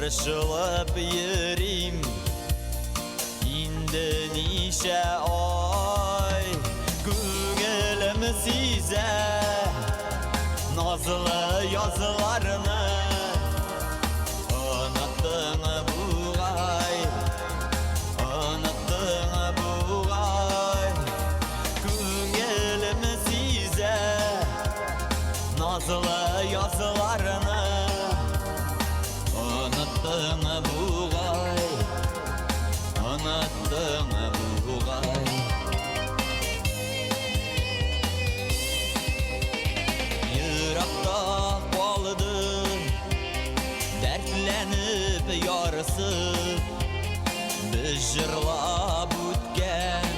Ыршылып йөрим инде нише ай, күңелем сизә назлы язларны. Оныттың бугай, оныттың бугай, күңелем сизә назлы язларны. Оныттың бугай, оныттың бугай. Йыракта калды дәртләнеп ярысы, без җырлап үткән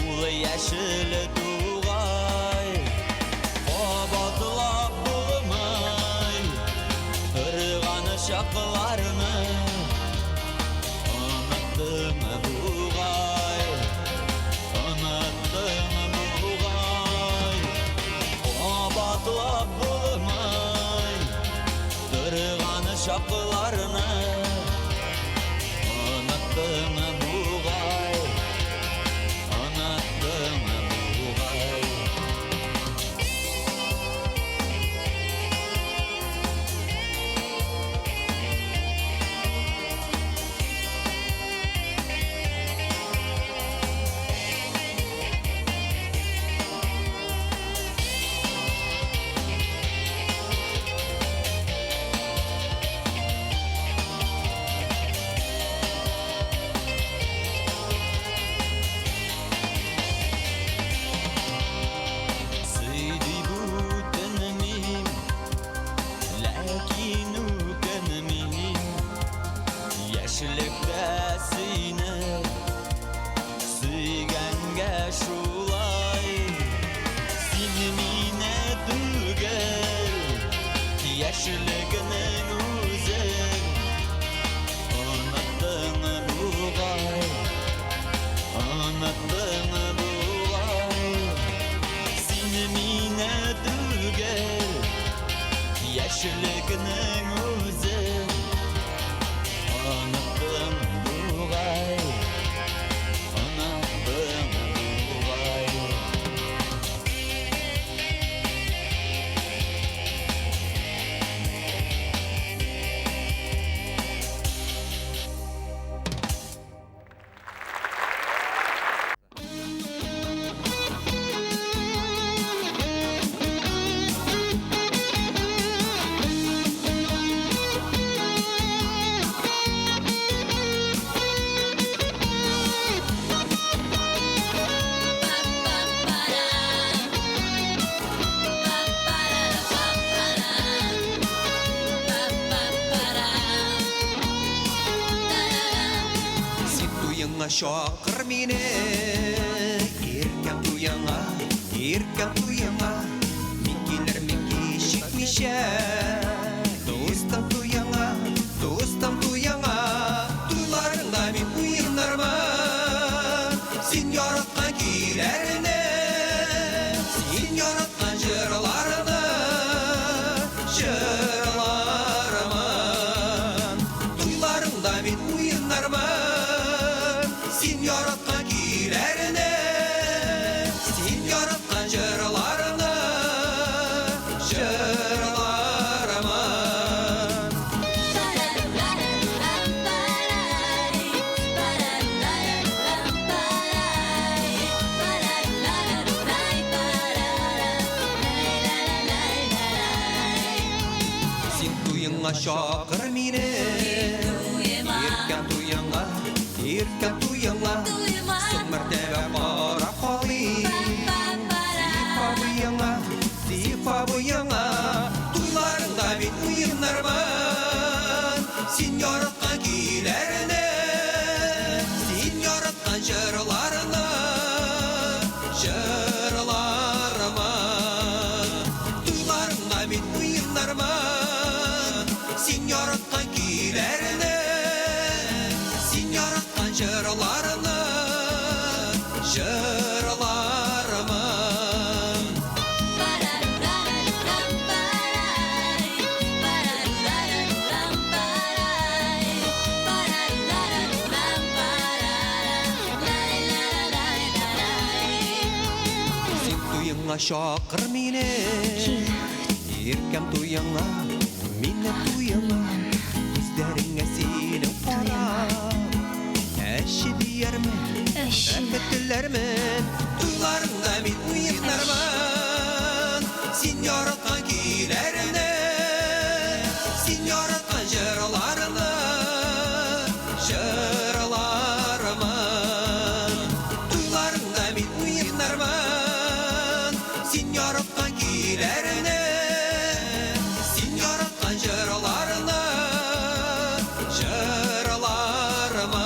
ул яшел тугай. Кабатлап булмый торган чакларны. Оныттың бугай, оныттың бугай. Кабатлап булмый торган чакларны. Оныттың бугай, оныттың бугай. Яшьлектә сине сөйгәнгә шулай, син мине түгел, яшьлегенең үзен. Оныттың бугай, оныттың бугай, син мине түгел, яшьлегенең үзен. Оныттың бугай, оныттың бугай. Шакыр мине иркәм туяңа, иркәм туяңа. Мин килермен кичекмичә, дустым туяңа, дустым туяңа. Туйларыңда мин уйнармын, син яраткан көйләрне, син яраткан җырларны, җырлармын. Туйларыңда мин уйнармын, син яраткан көйләрне, син яраткан җырларны, җырлармын. Син туеңа шакыр мине, иркәм туяңа, иркәм туяңа. Суммәртәбә кара калый, зифа буяңа, зифа буяңа. Туйларыңда бит уйнармын, син яраткан көйләрне, син яраткан җырларны, җырлармын. Туйларыңда бит уйнармын, син яраткан көйләрне, син яраткан җырларны, җырлармын. туяңа шақыр мені еркем туяңа мені туяңа көздеріңе сенің қарап әші дейермін әкеттілермін туйларыңда мен уйындармын сен яратқан күйлеріңді сен яратқан жырларыңды жырларымын туйларыңда мен уйындармын сен яратқан күйлеріңді сен яратқан жырларыңды жырларымын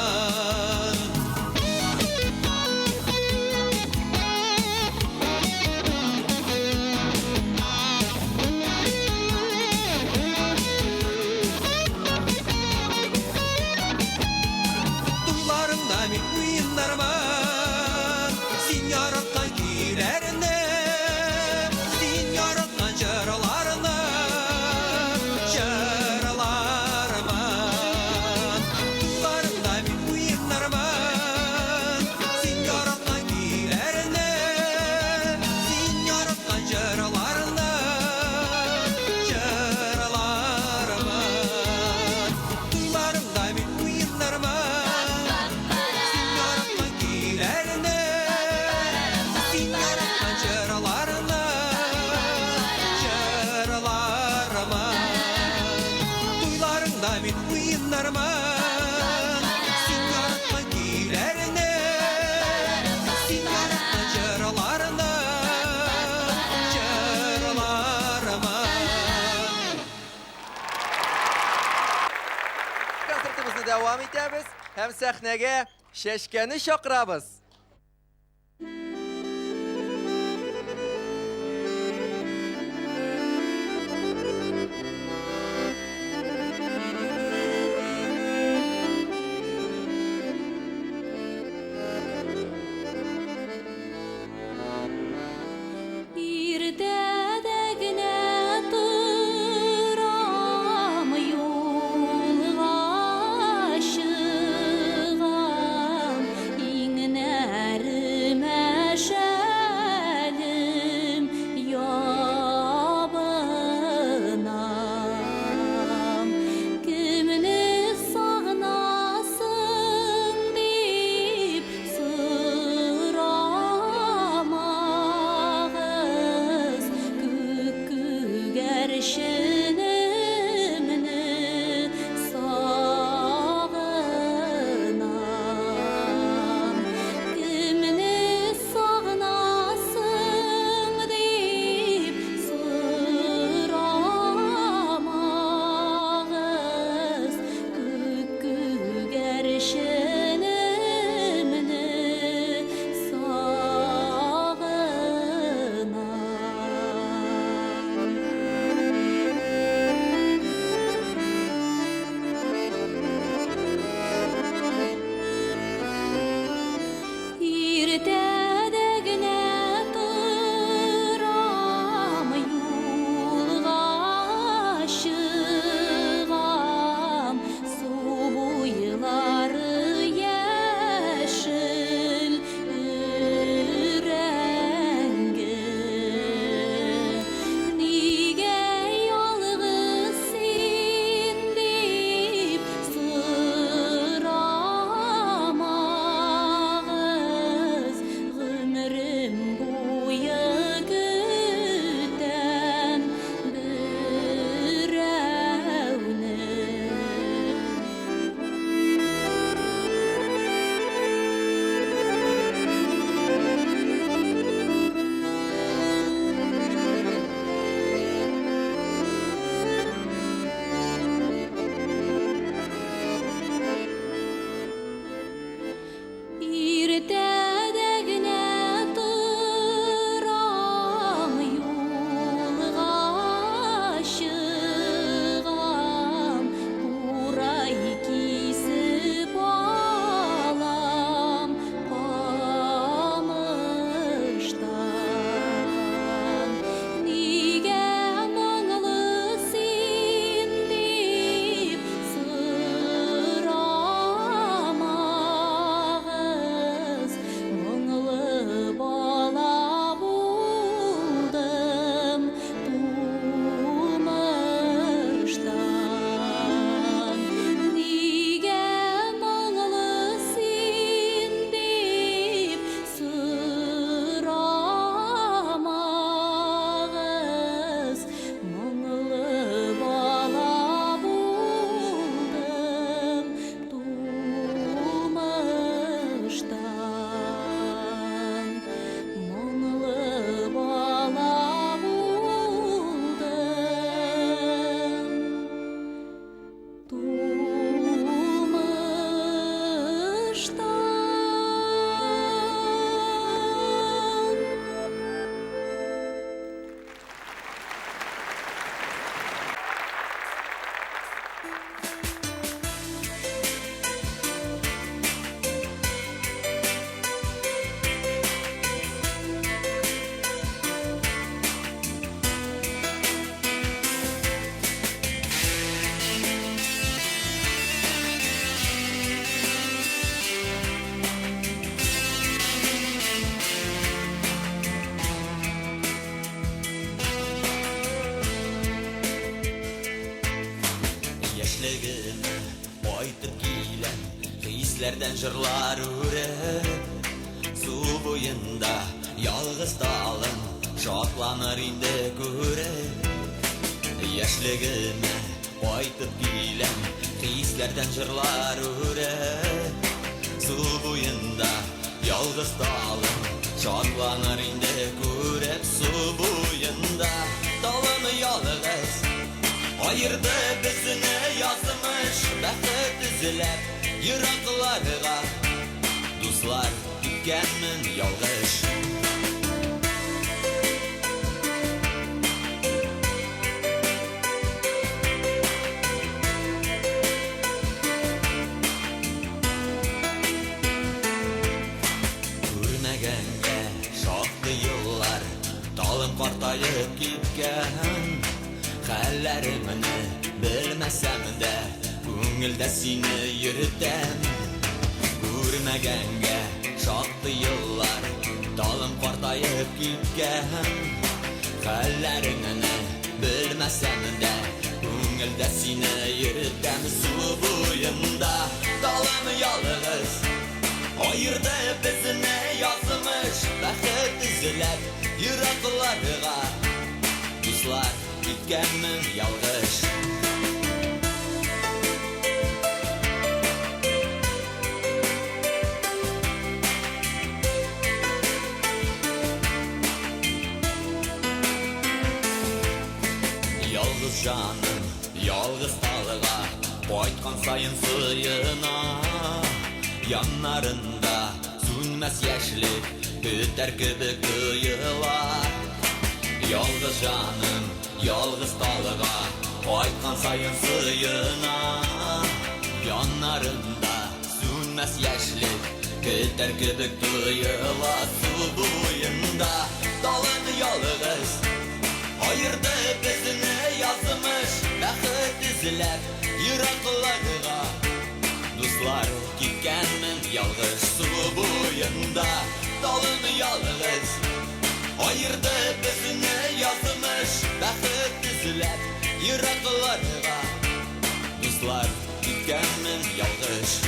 Devam etemiz. Hem sahnege Şeşken'i şakırabız. Yolga aşığam, iğne Хисләрдән җырлар үреп, су буенда ялгыз талым шатланыр инде күреп. Яшьлегемә кайтып киләм, хисләрдән җырлар үреп, су буенда ялгыз талым шатланыр инде күреп. Су буенда талым ялгыз, айырды безне язмыш, бәхет эзләп еракларга. Дуслар, киткәнмен ялгыш. Күрмәгәнгә шактый еллар, талым картаеп киткән. Хәлләремне белмәсәм дә, күңелдә сине йөртәм. Күрмәгәнгә шактый еллар, талым картаеп киткән. Хәлләремне белмәсәм дә, күңелдә сине йөртәм. Су буенда талым ялгыз, айырды безне язмыш, бәхет эзләп еракларга. Дуслар, киткәнмен ялгыш. Ялгыз җаным, ялгыз талга, кайткан саен сыена. Яннарында сүнмәс яшьлек, көтәр кебек тоела. Ялгыз җаным, ялгыз талга, кайткан саен сыена. Яннарында сүнмәс яшьлек, көтәр кебек тоела. Су буенда талым ялгыз, айырды безне язмыш, бәхет эзләп еракларга. Дуслар, киткәнмен ялгыш. Су буенда талым ялгыз, айырды безне язмыш, бәхет эзләп еракларга. Дуслар, киткәнмен ялгыш.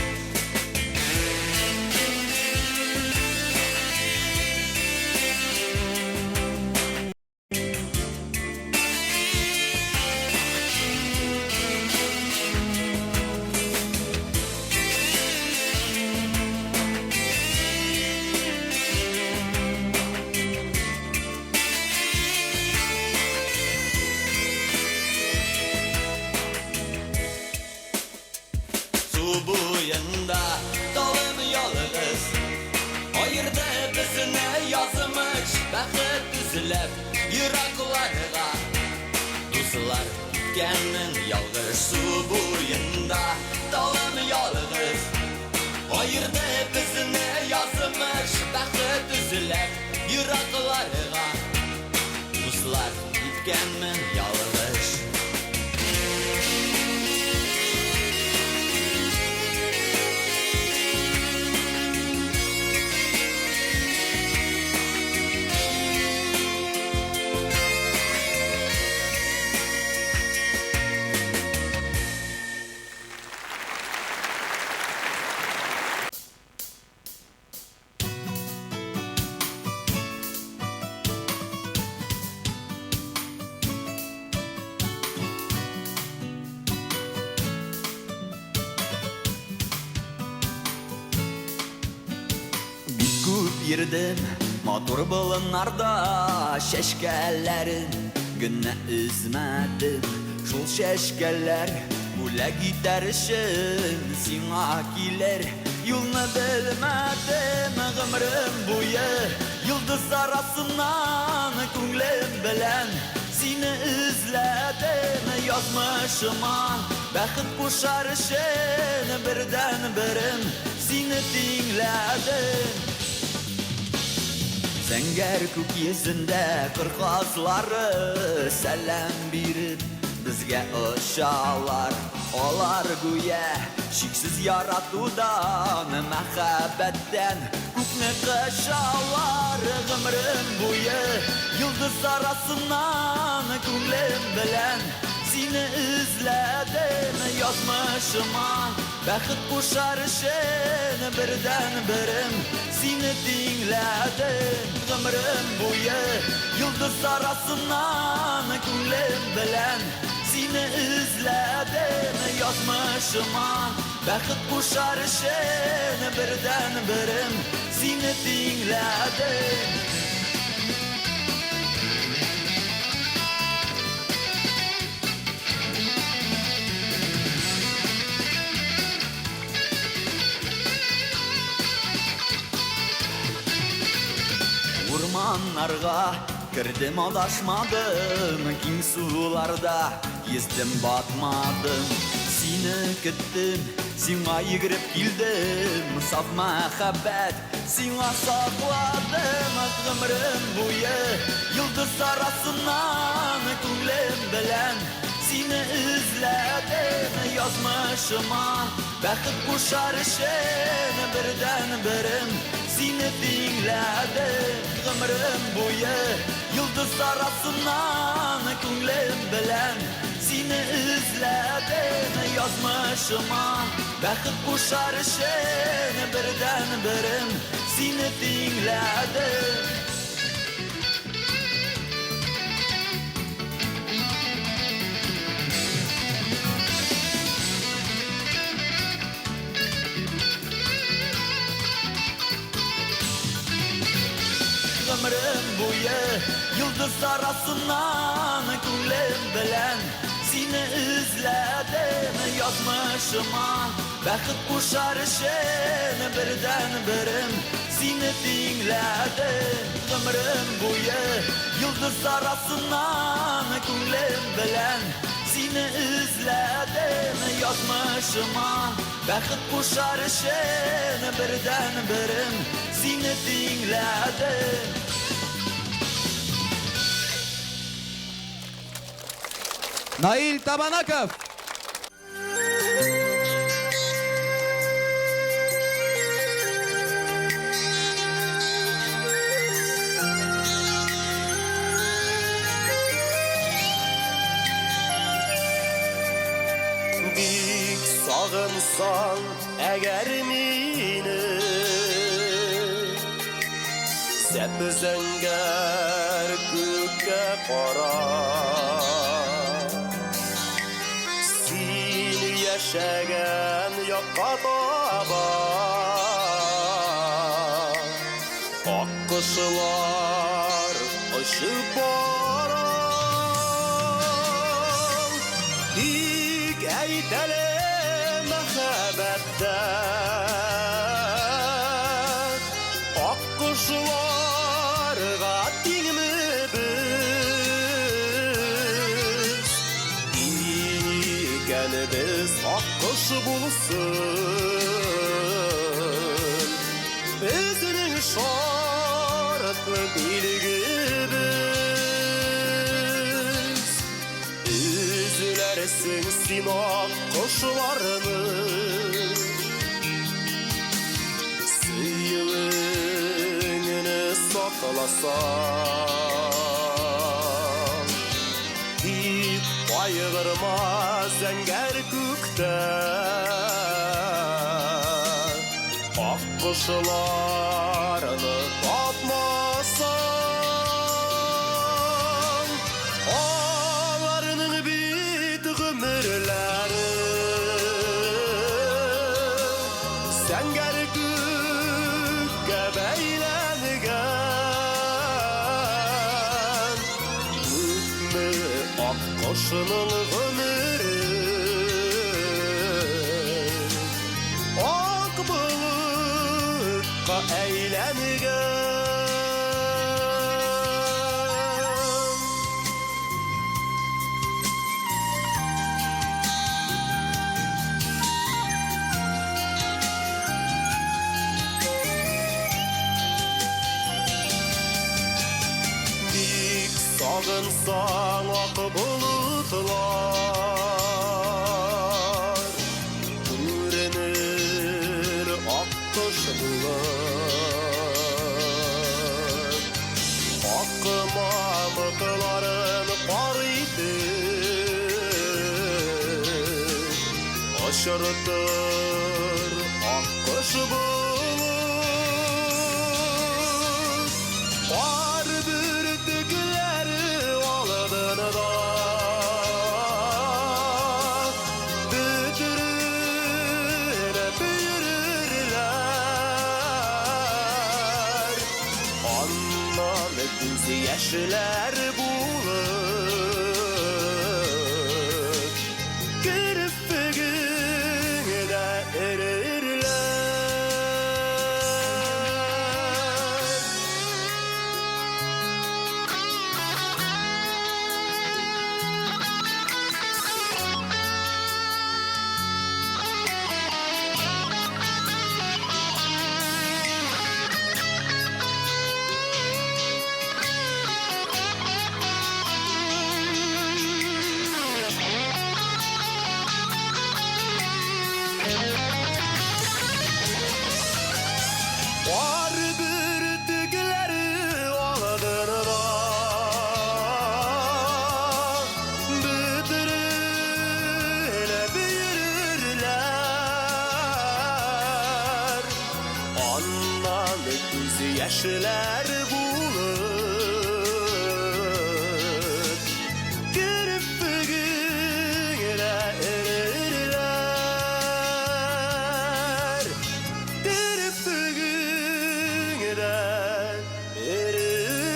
Су буенда талым ялгыз, айырды безне язмыш, бәхет эзләп еракларга. Дуслар, киткәнмен ялгыш. Су буенда талым ялгыз, айырды безне язмыш, бәхет эзләп еракларга. Дуслар, киткәнмен ялгыш. Йөрдем матур болыннарда, чәчкәләрен генә үзмәдем. Шул чәчкәләр бүләк итәр өчен сиңа килер. Юлны белмәдем гомрем буе, йолдыз арасыннан күңлем белән сине эзләдем. Язмышыма бәхет кушар өчен бердән-берем сине тиңләдем. Зәңгәр күк йөзендә кырказлары сәлам биреп безгә очалар. Алар гүя шиксез яратудан, мәхәббәттән күкне кышалар. Гомрем буе йолдыз арасыннан күңлем белән seni izledim yazmışıma Bəxit quşar işin birden birim Seni dinledim ömrüm boyu Yıldız arasından künglim bilen Seni izledim yazmışıma Bəxit quşar işin birden birim Seni dinledim Ormanlarga kirdim adashmadım Keng sularda yüzdüm batmadım Seni küttüm, sana yugurib keldim Saf muhabbat, sana sakladım Ömrüm boyu yıldız arasından Künglim bilen seni izledim yazmışıma Bəxit quşar işin birden birim Seni dinledim ömrüm boyu Yıldız arasından künglim bilen Seni izledim yazmışıma Bəxit quşar işin birden birim Seni dinledim Ömrüm boyu yıldız arasından künglim bilen Seni izledim yazmışıma Bəxit quşar işin birden birim Seni dinledim ömrüm boyu Yıldız arasından künglim bilen Seni izledim yazmışıma Bəxit quşar işin birden birim Seni dinledim Nail Tabanakov. Bik sağınsan eğer meni Sepzengar göke qara Seni yaşagan yoqqa taba Oqquşlar uçup bora Bik aytali muhabbatda Oqquşlarga tengmi biz İganimiz oqqush bulsin Bizning shartli bilgimiz Üzülersin sen oqquşlarni Suyuğini saklasan Hiç baygırma zəngər kökdə Oqquşlarını tapmasan Onlarının bit ömürləri Zəngər kökə bəylənigən Hükmü oqquşunun ömürü Oq bulutqa əylənigən Bik sağınsan oq bulutlar Görünür oqqush bular Oqqimamıqların qarıydı yaşartır akkuş bulut. Var bürdükleri oladığını da büdürüne büyürürler. Ondan göz yaşlar bulut kirpigine erirler. Var bürdükleri oladığını da büdürüne büyürürler. Ondan göz yaşlar bulut kirpigine erirler. Kirpigine erirler.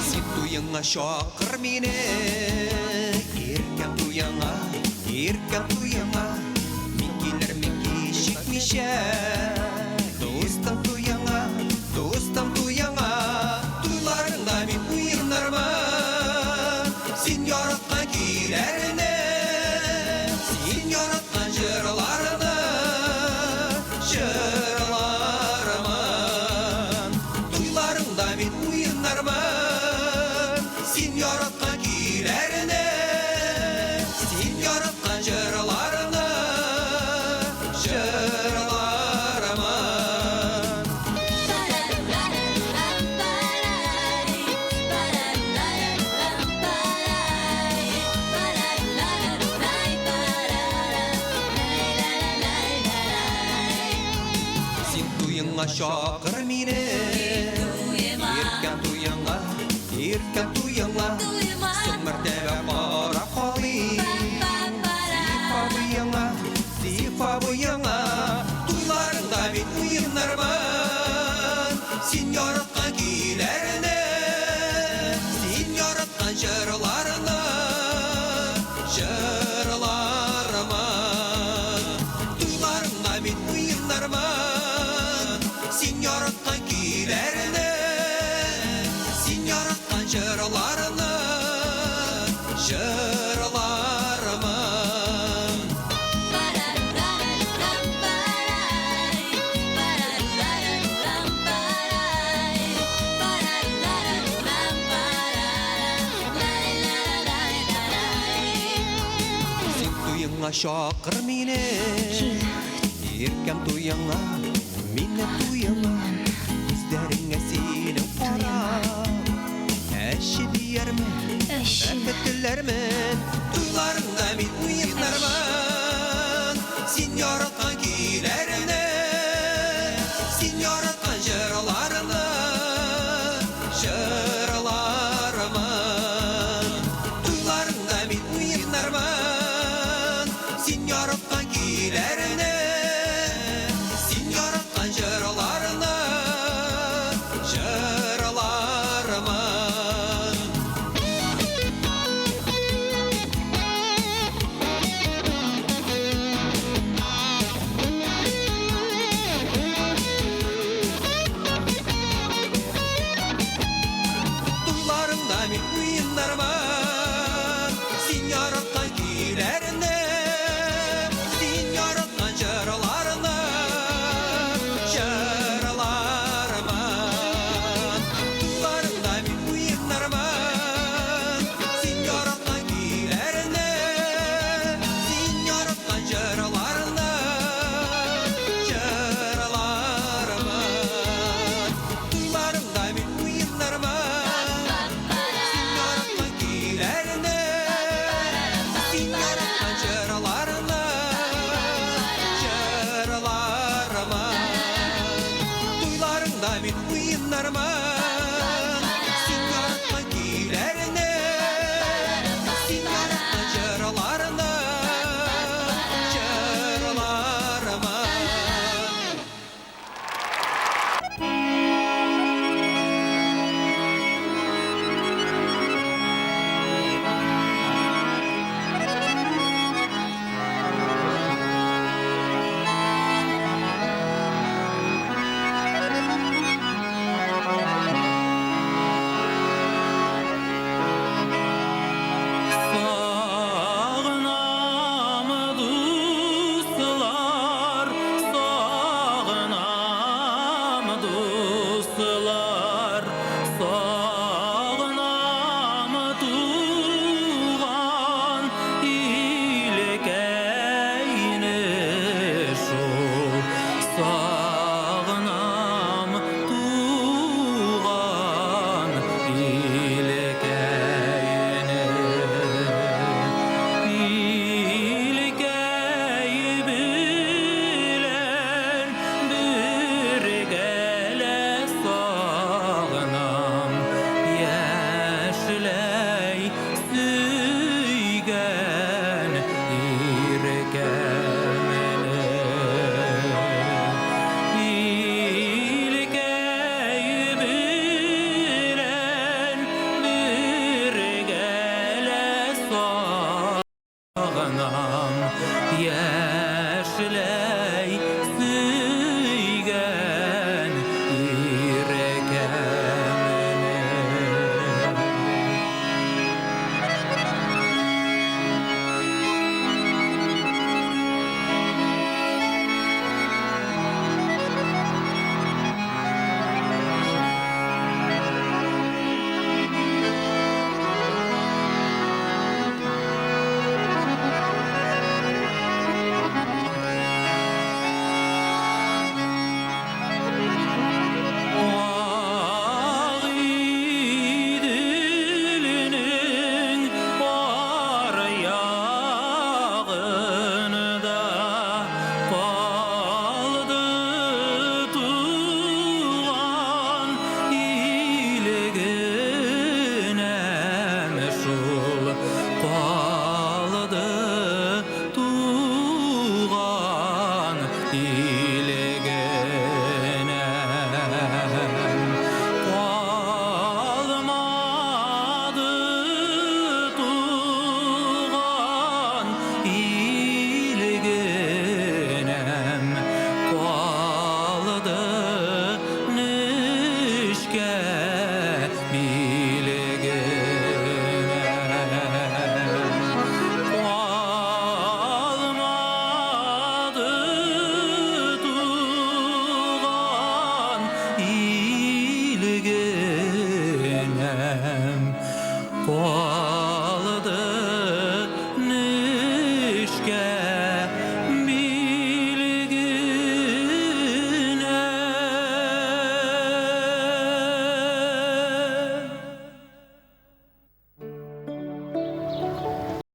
Син туяңа шақыр мені, еркем туяңа, еркем туяңа. Мен келер мен кешікмеше, достым туяңа, достым туяңа. Туйларыңда мен уйнармын, сен яратқан күйлеріне, сен яратқан жырларына, жырларымын. Туйларыңда мен уйнармын, сен яратқан күйлеріне, сен яратқан жырларына, жырларымын. Сен туяңа шақыр мені, еркем туяңа, еркем туяңа. Son mertebe para kalayım, zifa bu yana. Duylarında ben uyanırmın, sen yaratkan gülerine, sen yaratkan jırlarına, jırlarıma. Duylarında ben uyanırmın, sen yaratkan gülerine, sen yaratkan jırlarına, jırlarıma. Sen tuyaңа шақыр мені, еркем туяңа, мені туяңа. Көздеріңе сенің қарап, әші дейермін, бәкіттілермін. Туйларыңда мен уйнармын, сен яратқан күйлеріне, сен яратқан жырларына, жырларымын. Туйларыңда мен уйнармын, сен яратқан күйлеріне, сен яратқан жырларына, жырларымын. min uynarman